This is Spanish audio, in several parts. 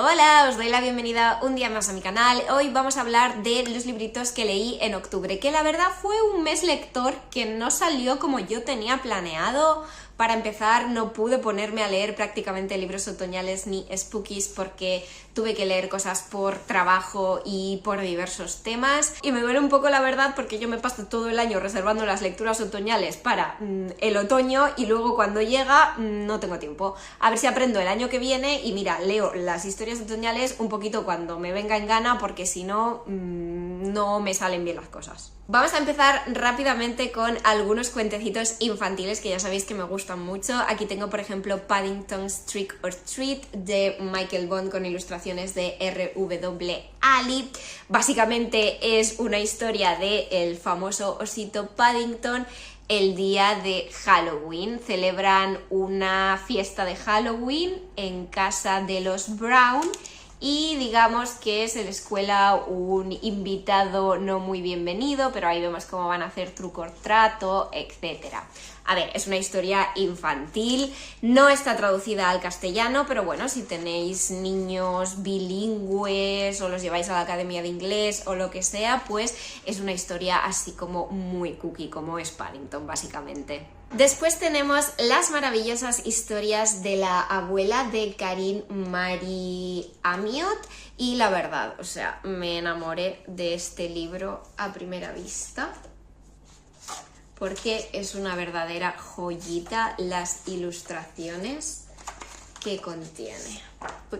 Hola, os doy la bienvenida un día más a mi canal. Hoy vamos a hablar de los libritos que leí en octubre, que la verdad fue un mes lector que no salió como yo tenía planeado. Para empezar, no pude ponerme a leer prácticamente libros otoñales ni spookies porque tuve que leer cosas por trabajo y por diversos temas. Y me duele un poco la verdad porque yo me paso todo el año reservando las lecturas otoñales para el otoño y luego cuando llega no tengo tiempo. A ver si aprendo el año que viene y mira, leo las historias otoñales un poquito cuando me venga en gana porque si no, no me salen bien las cosas. Vamos a empezar rápidamente con algunos cuentecitos infantiles que ya sabéis que me gustan mucho. Aquí tengo, por ejemplo, Paddington's Trick or Treat de Michael Bond con ilustraciones de R.W. Ali. Básicamente es una historia del famoso osito Paddington. El día de Halloween celebran una fiesta de Halloween en casa de los Brown. Y digamos que se les cuela un invitado no muy bienvenido, pero ahí vemos cómo van a hacer truco or trato, etc. A ver, es una historia infantil, no está traducida al castellano, pero bueno, si tenéis niños bilingües o los lleváis a la academia de inglés o lo que sea, pues es una historia así como muy cookie, como es Paddington básicamente. Después tenemos las maravillosas historias de la abuela de Karine Marie Amiot y la verdad, o sea, me enamoré de este libro a primera vista porque es una verdadera joyita las ilustraciones que contiene. Uy,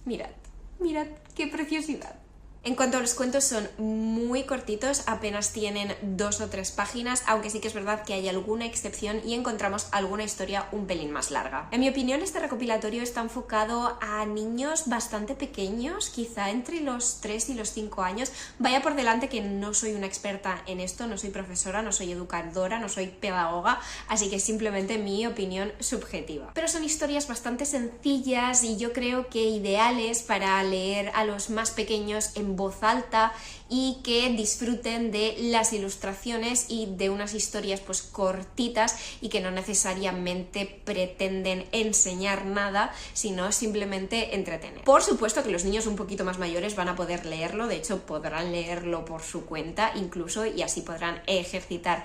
mirad qué preciosidad. En cuanto a los cuentos, son muy cortitos, apenas tienen 2 o 3 páginas, aunque sí que es verdad que hay alguna excepción y encontramos alguna historia un pelín más larga. En mi opinión, este recopilatorio está enfocado a niños bastante pequeños, quizá entre los 3 y los 5 años. Vaya por delante que no soy una experta en esto, no soy profesora, no soy educadora, no soy pedagoga, así que es simplemente mi opinión subjetiva. Pero son historias bastante sencillas y yo creo que ideales para leer a los más pequeños en voz alta y que disfruten de las ilustraciones y de unas historias pues cortitas y que no necesariamente pretenden enseñar nada, sino simplemente entretener. Por supuesto que los niños un poquito más mayores van a poder leerlo, de hecho podrán leerlo por su cuenta incluso y así podrán ejercitar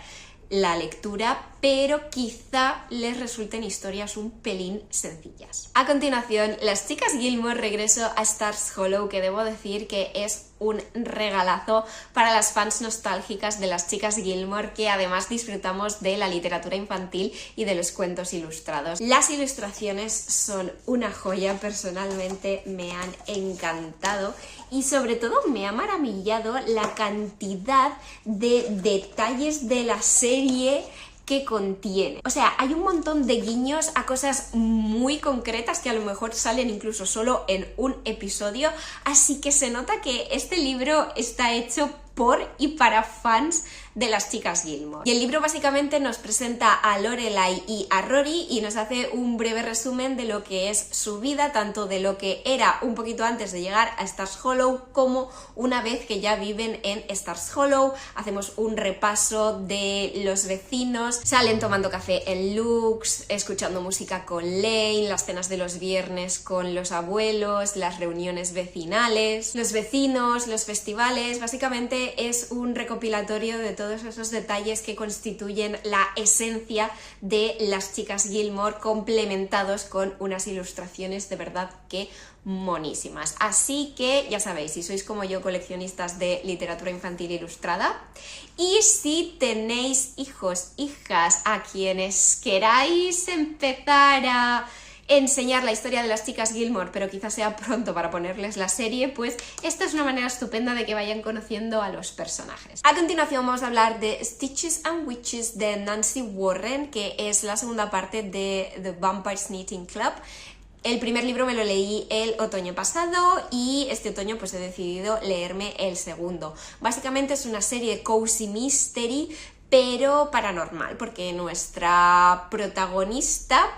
la lectura, pero quizá les resulten historias un pelín sencillas. A continuación, Las chicas Gilmore, regreso a Stars Hollow, que debo decir que es un regalazo para las fans nostálgicas de Las chicas Gilmore, que además disfrutamos de la literatura infantil y de los cuentos ilustrados. Las ilustraciones son una joya, personalmente me han encantado y sobre todo me ha maravillado la cantidad de detalles de la serie que contiene. O sea, hay un montón de guiños a cosas muy concretas que a lo mejor salen incluso solo en un episodio, así que se nota que este libro está hecho por y para fans de Las chicas Gilmore. Y el libro básicamente nos presenta a Lorelai y a Rory y nos hace un breve resumen de lo que es su vida, tanto de lo que era un poquito antes de llegar a Stars Hollow como una vez que ya viven en Stars Hollow. Hacemos un repaso de los vecinos, salen tomando café en Lux, escuchando música con Lane, las cenas de los viernes con los abuelos, las reuniones vecinales, los vecinos, los festivales. Básicamente es un recopilatorio de todos esos detalles que constituyen la esencia de Las chicas Gilmore, complementados con unas ilustraciones de verdad que monísimas. Así que ya sabéis, si sois como yo coleccionistas de literatura infantil ilustrada y si tenéis hijos, hijas a quienes queráis empezar a enseñar la historia de Las chicas Gilmore, pero quizás sea pronto para ponerles la serie, pues esta es una manera estupenda de que vayan conociendo a los personajes. A continuación vamos a hablar de Stitches and Witches de Nancy Warren, que es la segunda parte de The Vampire's Knitting Club. El primer libro me lo leí el otoño pasado y este otoño pues he decidido leerme el segundo. Básicamente es una serie cozy mystery, pero paranormal, porque nuestra protagonista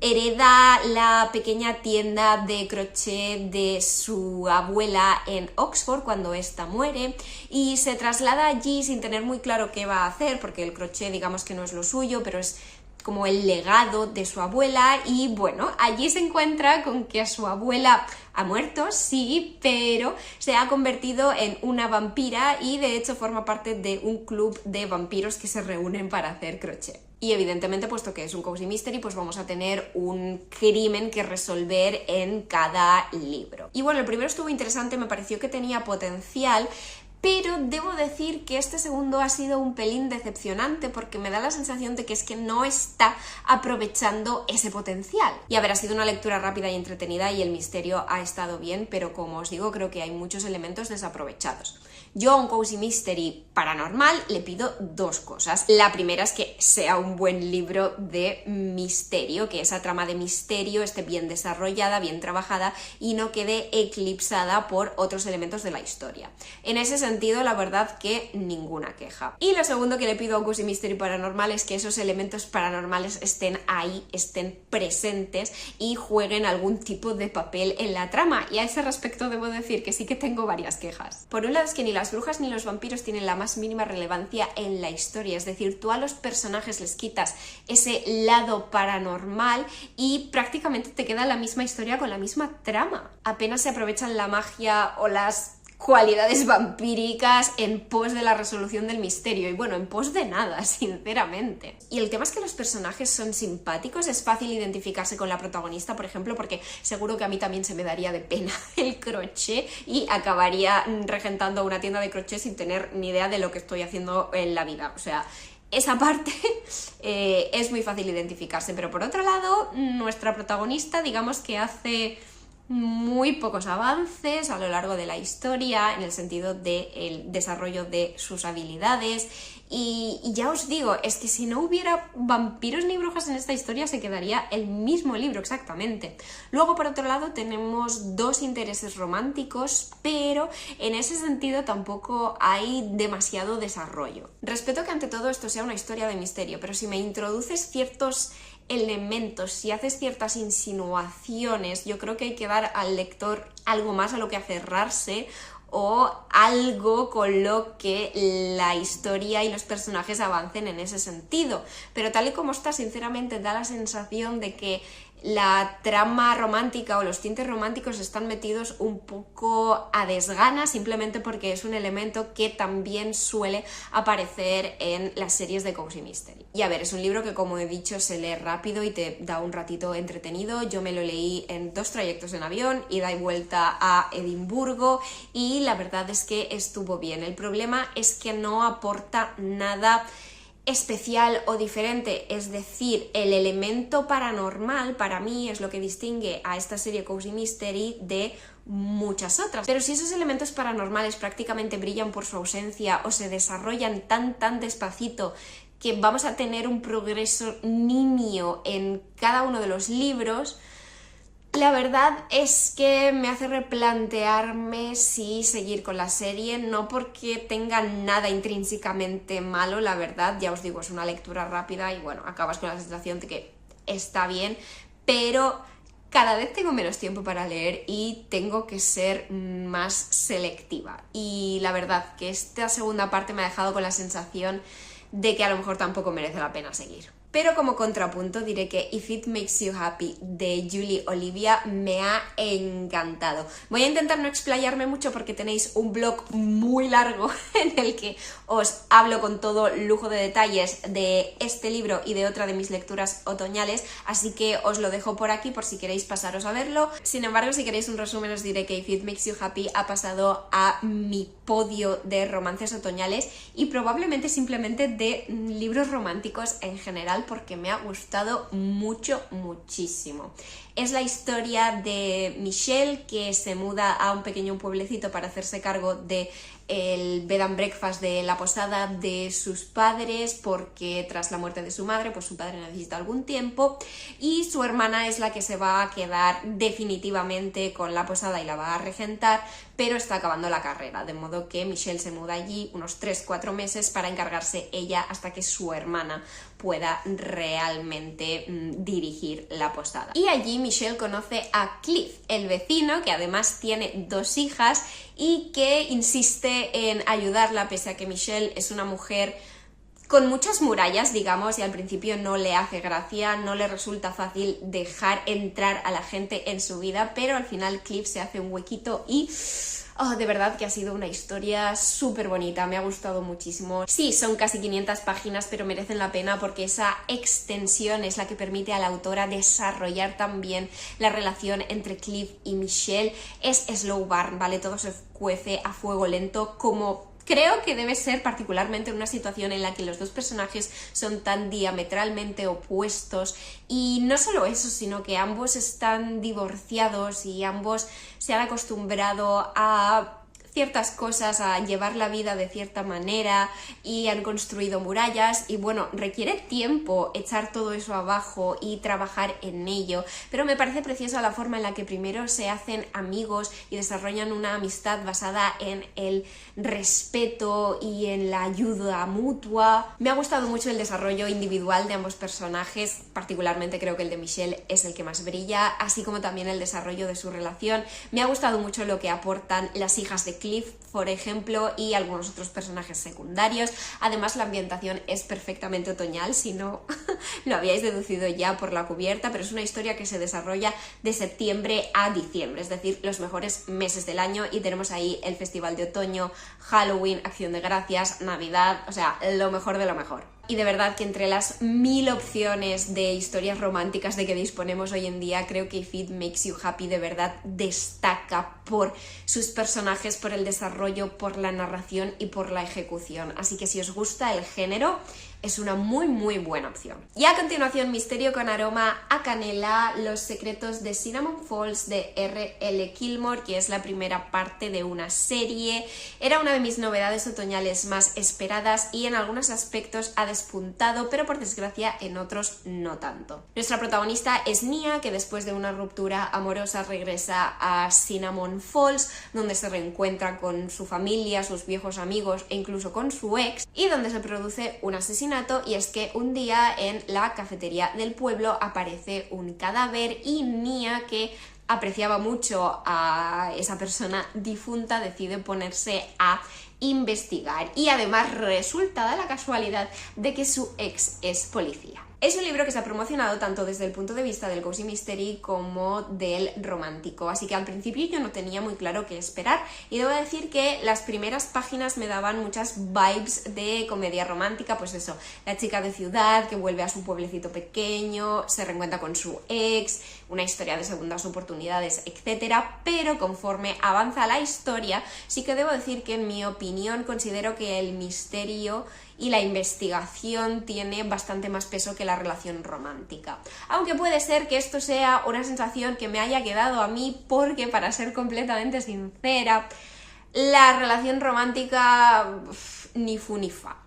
hereda la pequeña tienda de crochet de su abuela en Oxford cuando ésta muere y se traslada allí sin tener muy claro qué va a hacer, porque el crochet digamos que no es lo suyo, pero es como el legado de su abuela y bueno, allí se encuentra con que a su abuela Ha muerto, sí, pero se ha convertido en una vampira y de hecho forma parte de un club de vampiros que se reúnen para hacer crochet. Y evidentemente, puesto que es un cozy mystery, pues vamos a tener un crimen que resolver en cada libro. Y bueno, el primero estuvo interesante, me pareció que tenía potencial, pero debo decir que este segundo ha sido un pelín decepcionante porque me da la sensación de que es que no está aprovechando ese potencial. Y a ver, ha sido una lectura rápida y entretenida y el misterio ha estado bien, pero como os digo, creo que hay muchos elementos desaprovechados. Yo a un cozy mystery paranormal le pido dos cosas. La primera es que sea un buen libro de misterio, que esa trama de misterio esté bien desarrollada, bien trabajada y no quede eclipsada por otros elementos de la historia. En ese sentido, la verdad que ninguna queja. Y lo segundo que le pido a un cozy mystery paranormal es que esos elementos paranormales estén ahí, estén presentes y jueguen algún tipo de papel en la trama. Y a ese respecto debo decir que sí que tengo varias quejas. Por un lado es que ni las brujas ni los vampiros tienen la más mínima relevancia en la historia, es decir, tú a los personajes les quitas ese lado paranormal y prácticamente te queda la misma historia con la misma trama. Apenas se aprovechan la magia o las cualidades vampíricas en pos de la resolución del misterio y bueno, en pos de nada, sinceramente. Y el tema es que los personajes son simpáticos, es fácil identificarse con la protagonista, por ejemplo, porque seguro que a mí también se me daría de pena el crochet y acabaría regentando una tienda de crochet sin tener ni idea de lo que estoy haciendo en la vida, o sea, esa parte es muy fácil identificarse, pero por otro lado, nuestra protagonista, digamos que hace muy pocos avances a lo largo de la historia en el sentido del desarrollo de sus habilidades y ya os digo, es que si no hubiera vampiros ni brujas en esta historia se quedaría el mismo libro exactamente. Luego por otro lado tenemos dos intereses románticos, pero en ese sentido tampoco hay demasiado desarrollo. Respeto que ante todo esto sea una historia de misterio, pero si me introduces ciertos elementos, si haces ciertas insinuaciones, yo creo que hay que dar al lector algo más a lo que aferrarse o algo con lo que la historia y los personajes avancen en ese sentido. Pero tal y como está, sinceramente da la sensación de que la trama romántica o los tintes románticos están metidos un poco a desgana simplemente porque es un elemento que también suele aparecer en las series de cozy mystery. Y a ver, es un libro que como he dicho se lee rápido y te da un ratito entretenido. Yo me lo leí en 2 trayectos en avión, ida y vuelta a Edimburgo y la verdad es que estuvo bien. El problema es que no aporta nada especial o diferente, es decir, el elemento paranormal para mí es lo que distingue a esta serie cozy mystery de muchas otras, pero si esos elementos paranormales prácticamente brillan por su ausencia o se desarrollan tan despacito que vamos a tener un progreso nimio en cada uno de los libros, la verdad es que me hace replantearme si seguir con la serie, no porque tenga nada intrínsecamente malo, la verdad, ya os digo, es una lectura rápida y bueno, acabas con la sensación de que está bien, pero cada vez tengo menos tiempo para leer y tengo que ser más selectiva. Y la verdad que esta segunda parte me ha dejado con la sensación de que a lo mejor tampoco merece la pena seguir. Pero como contrapunto diré que If It Makes You Happy de Julie Olivia me ha encantado. Voy a intentar no explayarme mucho porque tenéis un blog muy largo en el que os hablo con todo lujo de detalles de este libro y de otra de mis lecturas otoñales, así que os lo dejo por aquí por si queréis pasaros a verlo. Sin embargo, si queréis un resumen os diré que If It Makes You Happy ha pasado a mi podio de romances otoñales y probablemente simplemente de libros románticos en general, porque me ha gustado muchísimo. Es la historia de Michelle, que se muda a un pequeño pueblecito para hacerse cargo de el bed and breakfast de la posada de sus padres, porque tras la muerte de su madre, pues su padre necesita algún tiempo y su hermana es la que se va a quedar definitivamente con la posada y la va a regentar, pero está acabando la carrera, de modo que Michelle se muda allí unos 3-4 meses para encargarse ella hasta que su hermana pueda realmente dirigir la posada. Y allí Michelle conoce a Cliff, el vecino, que además tiene 2 hijas y que insiste en ayudarla, pese a que Michelle es una mujer con muchas murallas, digamos, y al principio no le hace gracia, no le resulta fácil dejar entrar a la gente en su vida, pero al final Cliff se hace un huequito y... oh, de verdad que ha sido una historia súper bonita, me ha gustado muchísimo. Sí, son casi 500 páginas, pero merecen la pena porque esa extensión es la que permite a la autora desarrollar también la relación entre Cliff y Michelle. Es slow burn, ¿vale? Todo se cuece a fuego lento, como creo que debe ser particularmente en una situación en la que los dos personajes son tan diametralmente opuestos, y no solo eso, sino que ambos están divorciados y ambos se han acostumbrado a ciertas cosas, a llevar la vida de cierta manera, y han construido murallas, y bueno, requiere tiempo echar todo eso abajo y trabajar en ello, pero me parece preciosa la forma en la que primero se hacen amigos y desarrollan una amistad basada en el respeto y en la ayuda mutua. Me ha gustado mucho el desarrollo individual de ambos personajes, particularmente creo que el de Michelle es el que más brilla, así como también el desarrollo de su relación. Me ha gustado mucho lo que aportan las hijas de Cliff, por ejemplo, y algunos otros personajes secundarios. Además, la ambientación es perfectamente otoñal, si no lo habíais deducido ya por la cubierta, pero es una historia que se desarrolla de septiembre a diciembre, es decir, los mejores meses del año, y tenemos ahí el festival de otoño, Halloween, Acción de Gracias, Navidad, o sea, lo mejor de lo mejor. Y de verdad que entre las 1000 opciones de historias románticas de que disponemos hoy en día, creo que If It Makes You Happy de verdad destaca por sus personajes, por el desarrollo, por la narración y por la ejecución. Así que si os gusta el género, es una muy buena opción. Y a continuación, misterio con aroma a canela, Los secretos de Cinnamon Falls de R.L. Gilmore, que es la primera parte de una serie. Era una de mis novedades otoñales más esperadas y en algunos aspectos ha despuntado, pero por desgracia en otros no tanto. Nuestra protagonista es Nia, que después de una ruptura amorosa regresa a Cinnamon Falls, donde se reencuentra con su familia, sus viejos amigos e incluso con su ex, y donde se produce un asesinato. Y es que un día en la cafetería del pueblo aparece un cadáver, y Nia, que apreciaba mucho a esa persona difunta, decide ponerse a investigar, y además resulta, da la casualidad de que su ex es policía. Es un libro que se ha promocionado tanto desde el punto de vista del cozy mystery como del romántico, así que al principio yo no tenía muy claro qué esperar, y debo decir que las primeras páginas me daban muchas vibes de comedia romántica, pues eso, la chica de ciudad que vuelve a su pueblecito pequeño, se reencuentra con su ex, una historia de segundas oportunidades, etcétera, pero conforme avanza la historia, sí que debo decir que en mi opinión considero que el misterio y la investigación tiene bastante más peso que la relación romántica. Aunque puede ser que esto sea una sensación que me haya quedado a mí, porque para ser completamente sincera, la relación romántica ni fu ni fa.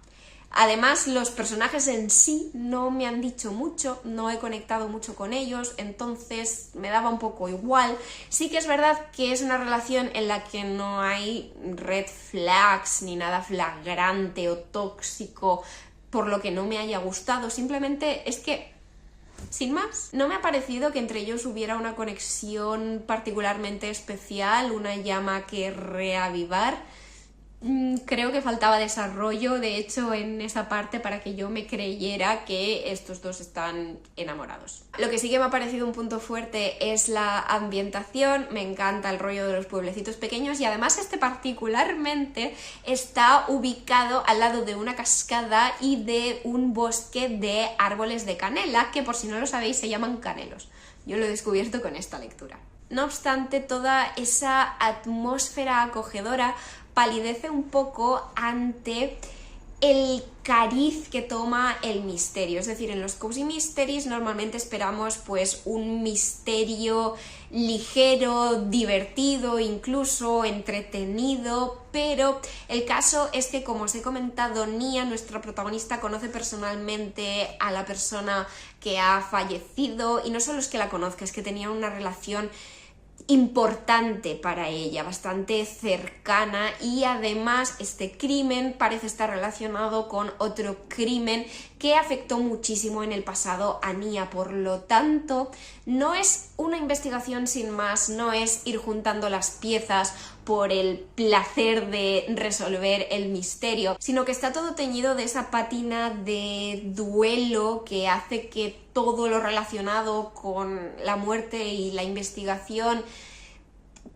Además, los personajes en sí no me han dicho mucho, no he conectado mucho con ellos, entonces me daba un poco igual. Sí que es verdad que es una relación en la que no hay red flags ni nada flagrante o tóxico por lo que no me haya gustado, simplemente es que, sin más, no me ha parecido que entre ellos hubiera una conexión particularmente especial, una llama que reavivar. Creo que faltaba desarrollo, de hecho, en esa parte para que yo me creyera que estos dos están enamorados. Lo que sí que me ha parecido un punto fuerte es la ambientación, me encanta el rollo de los pueblecitos pequeños, y además este particularmente está ubicado al lado de una cascada y de un bosque de árboles de canela, que por si no lo sabéis se llaman canelos. Yo lo he descubierto con esta lectura. No obstante, toda esa atmósfera acogedora palidece un poco ante el cariz que toma el misterio. Es decir, en los cozy mysteries normalmente esperamos pues un misterio ligero, divertido, incluso entretenido, pero el caso es que, como os he comentado, Nia, nuestra protagonista, conoce personalmente a la persona que ha fallecido, y no solo es que la conozca, es que tenía una relación importante para ella, bastante cercana, y además este crimen parece estar relacionado con otro crimen que afectó muchísimo en el pasado a Nia. Por lo tanto, no es una investigación sin más, no es ir juntando las piezas por el placer de resolver el misterio, sino que está todo teñido de esa pátina de duelo que hace que todo lo relacionado con la muerte y la investigación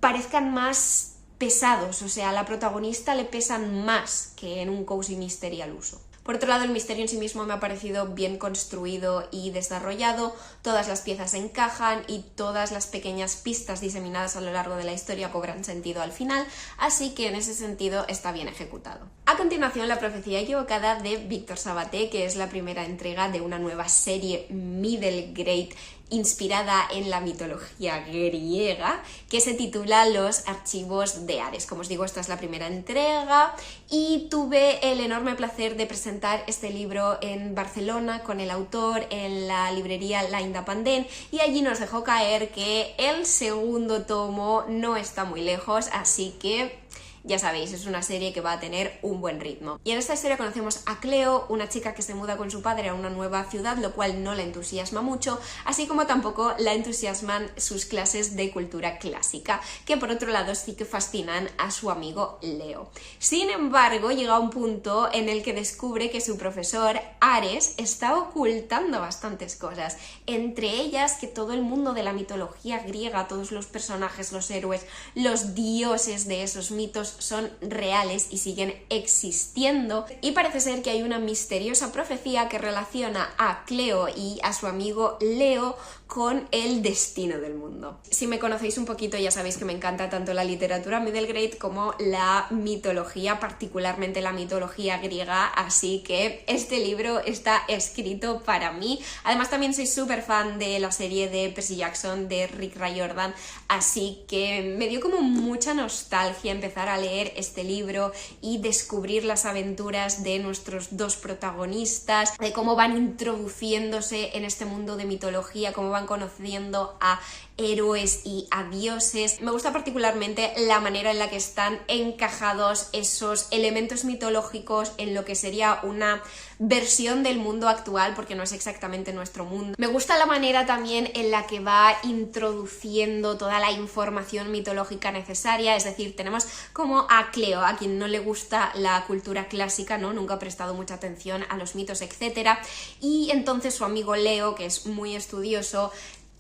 parezcan más pesados, o sea, a la protagonista le pesan más que en un cozy mystery al uso. Por otro lado, el misterio en sí mismo me ha parecido bien construido y desarrollado, todas las piezas encajan y todas las pequeñas pistas diseminadas a lo largo de la historia cobran sentido al final, así que en ese sentido está bien ejecutado. A continuación, La profecía equivocada de Víctor Sabaté, que es la primera entrega de una nueva serie middle grade inspirada en la mitología griega, que se titula Los archivos de Ares. Como os digo, esta es la primera entrega y tuve el enorme placer de presentar este libro en Barcelona con el autor en la librería La Independent, y allí nos dejó caer que el segundo tomo no está muy lejos, así que ya sabéis, es una serie que va a tener un buen ritmo. Y en esta historia conocemos a Cleo, una chica que se muda con su padre a una nueva ciudad, lo cual no la entusiasma mucho, así como tampoco la entusiasman sus clases de cultura clásica, que por otro lado sí que fascinan a su amigo Leo. Sin embargo, llega a un punto en el que descubre que su profesor, Ares, está ocultando bastantes cosas, entre ellas que todo el mundo de la mitología griega, todos los personajes, los héroes, los dioses de esos mitos son reales y siguen existiendo, y parece ser que hay una misteriosa profecía que relaciona a Cleo y a su amigo Leo con el destino del mundo. Si me conocéis un poquito ya sabéis que me encanta tanto la literatura middle grade como la mitología, particularmente la mitología griega, así que este libro está escrito para mí. Además también soy súper fan de la serie de Percy Jackson de Rick Riordan, así que me dio como mucha nostalgia empezar a leer este libro y descubrir las aventuras de nuestros dos protagonistas, de cómo van introduciéndose en este mundo de mitología, cómo van conociendo a héroes y a dioses. Me gusta particularmente la manera en la que están encajados esos elementos mitológicos en lo que sería una versión del mundo actual, porque no es exactamente nuestro mundo. Me gusta la manera también en la que va introduciendo toda la información mitológica necesaria, es decir, tenemos como a Cleo, a quien no le gusta la cultura clásica, ¿no? Nunca ha prestado mucha atención a los mitos, etc. Y entonces su amigo Leo, que es muy estudioso,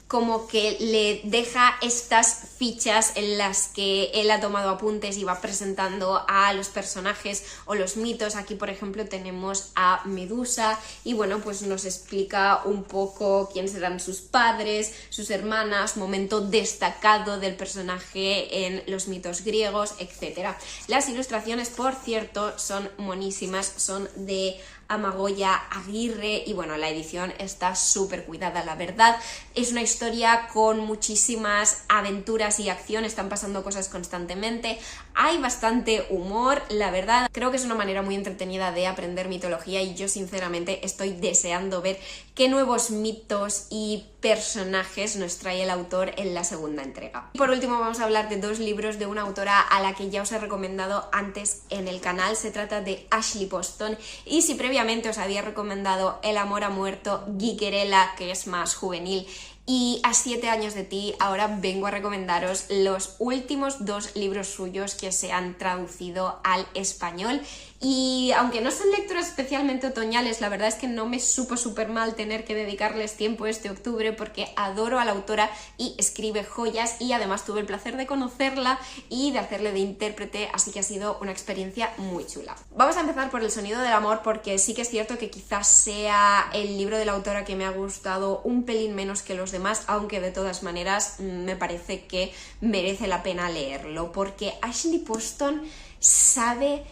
como que le deja estas fichas en las que él ha tomado apuntes y va presentando a los personajes o los mitos. Aquí, por ejemplo, tenemos a Medusa y bueno, pues nos explica un poco quién serán sus padres, sus hermanas, momento destacado del personaje en los mitos griegos, etc. Las ilustraciones, por cierto, son monísimas, son de Amagoya Aguirre y bueno, la edición está súper cuidada, la verdad. Es una historia con muchísimas aventuras y acción, están pasando cosas constantemente, hay bastante humor, la verdad. Creo que es una manera muy entretenida de aprender mitología y yo sinceramente estoy deseando ver qué nuevos mitos y personajes nos trae el autor en la segunda entrega. Y por último vamos a hablar de dos libros de una autora a la que ya os he recomendado antes en el canal. Se trata de Ashley Poston, y si previamente os había recomendado El amor ha muerto, Guiquerella, que es más juvenil, y A 7 años de ti, ahora vengo a recomendaros los últimos dos libros suyos que se han traducido al español. Y aunque no son lecturas especialmente otoñales, la verdad es que no me supo súper mal tener que dedicarles tiempo este octubre, porque adoro a la autora y escribe joyas, y además tuve el placer de conocerla y de hacerle de intérprete, así que ha sido una experiencia muy chula. Vamos a empezar por El sonido del amor, porque sí que es cierto que quizás sea el libro de la autora que me ha gustado un pelín menos que los demás, aunque de todas maneras me parece que merece la pena leerlo, porque Ashley Poston sabe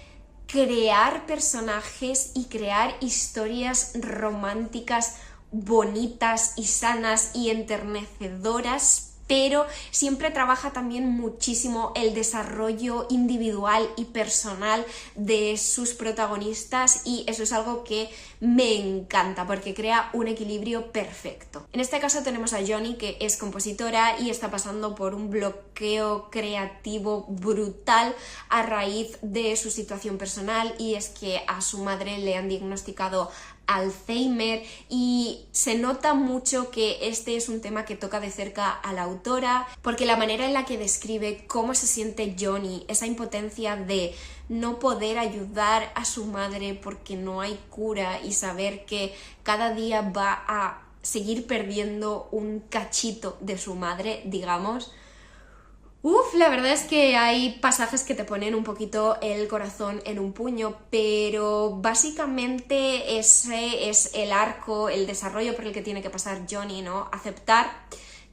crear personajes y crear historias románticas bonitas y sanas y enternecedoras, pero siempre trabaja también muchísimo el desarrollo individual y personal de sus protagonistas, y eso es algo que me encanta porque crea un equilibrio perfecto. En este caso tenemos a Johnny, que es compositora y está pasando por un bloqueo creativo brutal a raíz de su situación personal, y es que a su madre le han diagnosticado Alzheimer, y se nota mucho que este es un tema que toca de cerca a la autora, porque la manera en la que describe cómo se siente Johnny, esa impotencia de no poder ayudar a su madre porque no hay cura y saber que cada día va a seguir perdiendo un cachito de su madre, digamos. La verdad es que hay pasajes que te ponen un poquito el corazón en un puño, pero básicamente ese es el arco, el desarrollo por el que tiene que pasar Johnny, ¿no? Aceptar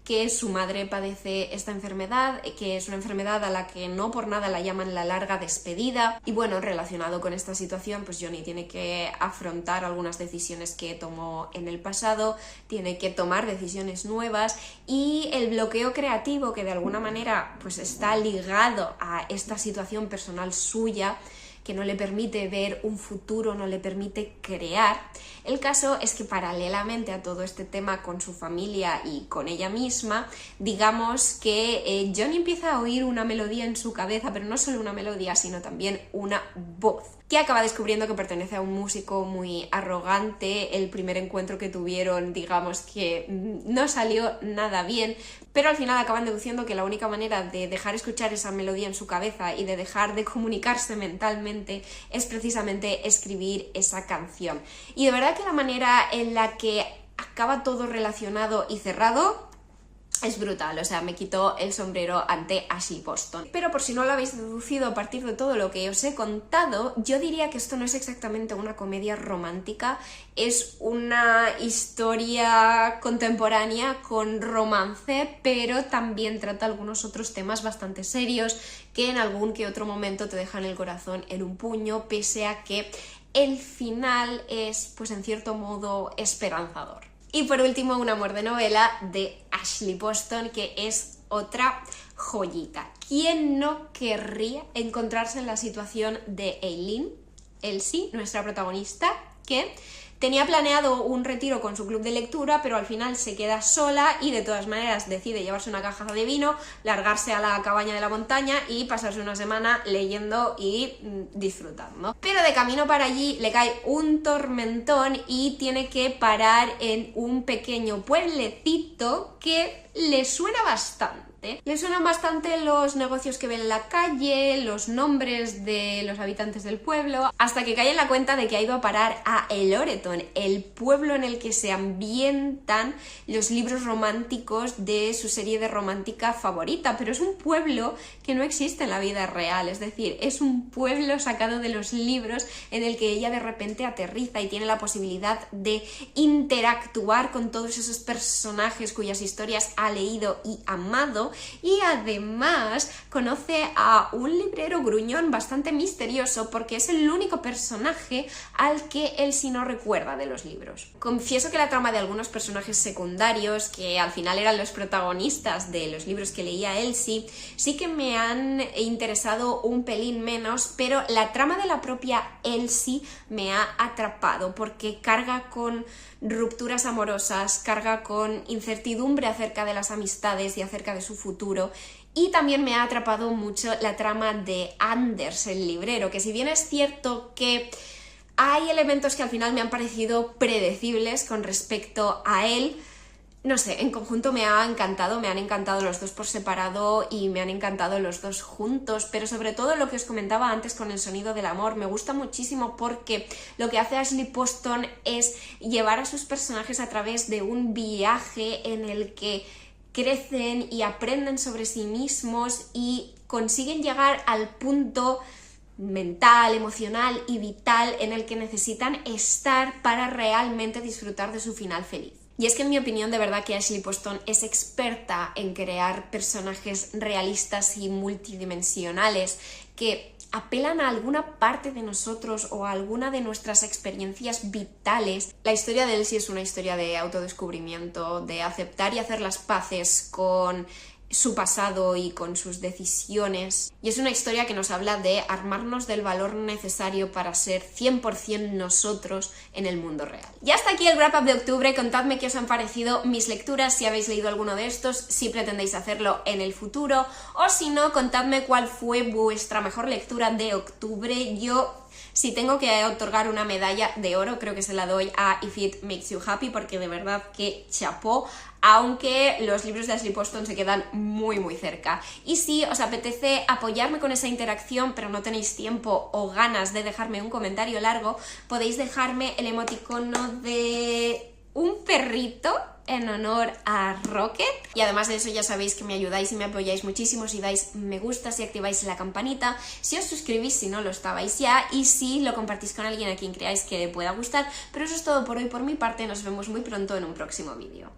que su madre padece esta enfermedad, que es una enfermedad a la que no por nada la llaman la larga despedida. Y bueno, relacionado con esta situación, pues Johnny tiene que afrontar algunas decisiones que tomó en el pasado, tiene que tomar decisiones nuevas, y el bloqueo creativo que de alguna manera pues está ligado a esta situación personal suya, que no le permite ver un futuro, no le permite crear. El caso es que paralelamente a todo este tema con su familia y con ella misma, digamos que Johnny empieza a oír una melodía en su cabeza, pero no solo una melodía, sino también una voz, que acaba descubriendo que pertenece a un músico muy arrogante. El primer encuentro que tuvieron, digamos que no salió nada bien, pero al final acaban deduciendo que la única manera de dejar escuchar esa melodía en su cabeza y de dejar de comunicarse mentalmente es precisamente escribir esa canción. Y de verdad que la manera en la que acaba todo relacionado y cerrado es brutal, o sea, me quito el sombrero ante Ashley Poston. Pero por si no lo habéis deducido a partir de todo lo que os he contado, yo diría que esto no es exactamente una comedia romántica, es una historia contemporánea con romance, pero también trata algunos otros temas bastante serios que en algún que otro momento te dejan el corazón en un puño, pese a que el final es, pues en cierto modo, esperanzador. Y por último, Un amor de novela de Ashley Poston, que es otra joyita. ¿Quién no querría encontrarse en la situación de Eileen, Elsie, nuestra protagonista, que tenía planeado un retiro con su club de lectura, pero al final se queda sola y de todas maneras decide llevarse una caja de vino, largarse a la cabaña de la montaña y pasarse una semana leyendo y disfrutando? Pero de camino para allí le cae un tormentón y tiene que parar en un pequeño pueblecito que le suena bastante. Le suenan bastante los negocios que ve en la calle, los nombres de los habitantes del pueblo, hasta que cae en la cuenta de que ha ido a parar a Elloreton, el pueblo en el que se ambientan los libros románticos de su serie de romántica favorita. Pero es un pueblo que no existe en la vida real, es decir, es un pueblo sacado de los libros en el que ella de repente aterriza y tiene la posibilidad de interactuar con todos esos personajes cuyas historias ha leído y amado, y además conoce a un librero gruñón bastante misterioso porque es el único personaje al que Elsie no recuerda de los libros. Confieso que la trama de algunos personajes secundarios, que al final eran los protagonistas de los libros que leía Elsie, sí que me han interesado un pelín menos, pero la trama de la propia Elsie me ha atrapado porque carga con rupturas amorosas, carga con incertidumbre acerca de las amistades y acerca de su futuro. Y también me ha atrapado mucho la trama de Anders, el librero, que si bien es cierto que hay elementos que al final me han parecido predecibles con respecto a él, no sé, en conjunto me han encantado los dos por separado y me han encantado los dos juntos, pero sobre todo lo que os comentaba antes con El sonido del amor, me gusta muchísimo porque lo que hace Ashley Poston es llevar a sus personajes a través de un viaje en el que crecen y aprenden sobre sí mismos y consiguen llegar al punto mental, emocional y vital en el que necesitan estar para realmente disfrutar de su final feliz. Y es que en mi opinión de verdad que Ashley Poston es experta en crear personajes realistas y multidimensionales que apelan a alguna parte de nosotros o a alguna de nuestras experiencias vitales. La historia de Elsie es una historia de autodescubrimiento, de aceptar y hacer las paces con su pasado y con sus decisiones, y es una historia que nos habla de armarnos del valor necesario para ser 100% nosotros en el mundo real. Y hasta aquí el wrap up de octubre. Contadme qué os han parecido mis lecturas, si habéis leído alguno de estos, si pretendéis hacerlo en el futuro, o si no, contadme cuál fue vuestra mejor lectura de octubre. Yo Si tengo que otorgar una medalla de oro, creo que se la doy a If It Makes You Happy, porque de verdad que chapó, aunque los libros de Ashley Poston se quedan muy muy cerca. Y si os apetece apoyarme con esa interacción, pero no tenéis tiempo o ganas de dejarme un comentario largo, podéis dejarme el emoticono de un perrito en honor a Rocket, y además de eso ya sabéis que me ayudáis y me apoyáis muchísimo si dais me gusta, si activáis la campanita, si os suscribís si no lo estabais ya, y si lo compartís con alguien a quien creáis que le pueda gustar. Pero eso es todo por hoy por mi parte, nos vemos muy pronto en un próximo vídeo.